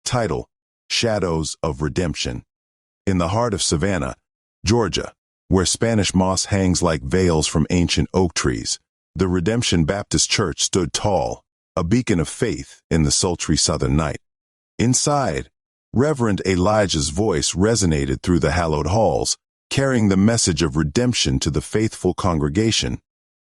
Title: Shadows of Redemption. In the heart of Savannah, Georgia, where Spanish moss hangs like veils from ancient oak trees, the Redemption Baptist Church stood tall, a beacon of faith in the sultry southern night. Inside, Reverend Elijah's voice resonated through the hallowed halls, carrying the message of redemption to the faithful congregation.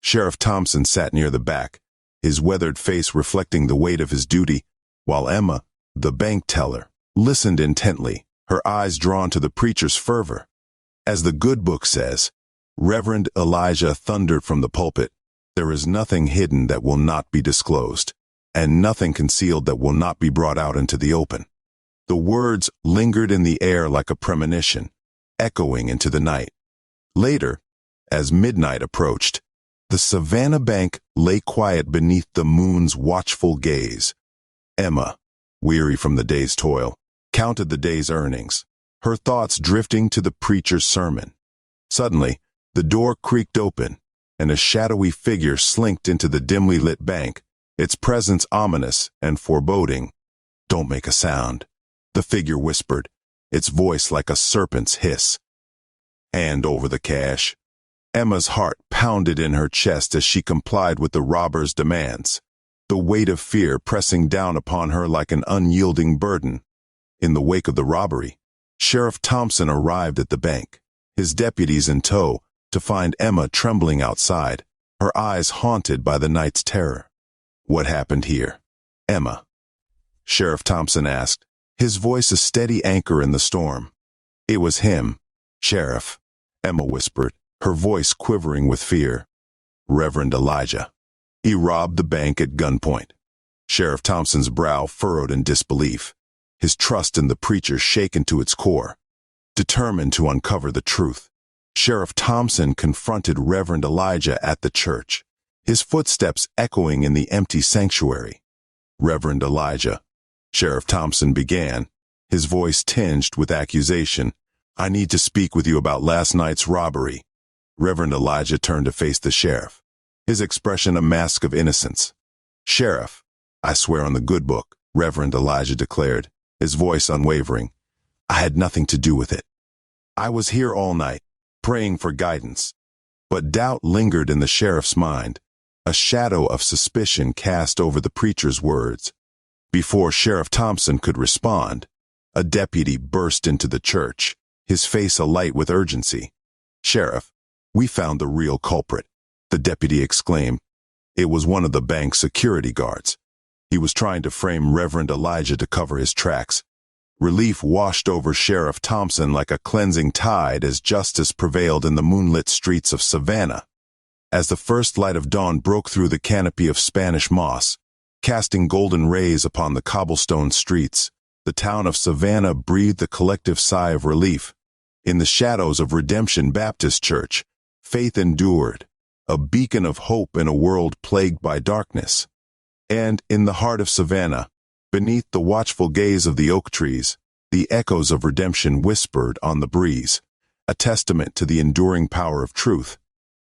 Sheriff Thompson sat near the back, his weathered face reflecting the weight of his duty, while Emma, the bank teller, listened intently, her eyes drawn to the preacher's fervor. As the good book says, Reverend Elijah thundered from the pulpit, "There is nothing hidden that will not be disclosed, and nothing concealed that will not be brought out into the open." The words lingered in the air like a premonition, echoing into the night. Later, as midnight approached, the Savannah Bank lay quiet beneath the moon's watchful gaze. Emma, weary from the day's toil, counted the day's earnings, her thoughts drifting to the preacher's sermon. Suddenly, the door creaked open, and a shadowy figure slinked into the dimly lit bank, its presence ominous and foreboding. "Don't make a sound," the figure whispered, its voice like a serpent's hiss. "Hand over the cash." Emma's heart pounded in her chest as she complied with the robber's demands, the weight of fear pressing down upon her like an unyielding burden. In the wake of the robbery, Sheriff Thompson arrived at the bank, his deputies in tow, to find Emma trembling outside, her eyes haunted by the night's terror. "What happened here, Emma?" Sheriff Thompson asked, his voice a steady anchor in the storm. "It was him, Sheriff," Emma whispered, her voice quivering with fear. "Reverend Elijah. He robbed the bank at gunpoint." Sheriff Thompson's brow furrowed in disbelief, his trust in the preacher shaken to its core. Determined to uncover the truth, Sheriff Thompson confronted Reverend Elijah at the church, his footsteps echoing in the empty sanctuary. "Reverend Elijah," Sheriff Thompson began, his voice tinged with accusation, "I need to speak with you about last night's robbery." Reverend Elijah turned to face the sheriff, his expression a mask of innocence. "Sheriff, I swear on the good book," Reverend Elijah declared, his voice unwavering, "I had nothing to do with it. I was here all night, praying for guidance." But doubt lingered in the sheriff's mind, a shadow of suspicion cast over the preacher's words. Before Sheriff Thompson could respond, a deputy burst into the church, his face alight with urgency. "Sheriff, we found the real culprit," the deputy exclaimed. "It was one of the bank's security guards. He was trying to frame Reverend Elijah to cover his tracks." Relief washed over Sheriff Thompson like a cleansing tide as justice prevailed in the moonlit streets of Savannah. As the first light of dawn broke through the canopy of Spanish moss, casting golden rays upon the cobblestone streets, the town of Savannah breathed a collective sigh of relief. In the shadows of Redemption Baptist Church, faith endured, a beacon of hope in a world plagued by darkness. And in the heart of Savannah, beneath the watchful gaze of the oak trees, the echoes of redemption whispered on the breeze, a testament to the enduring power of truth.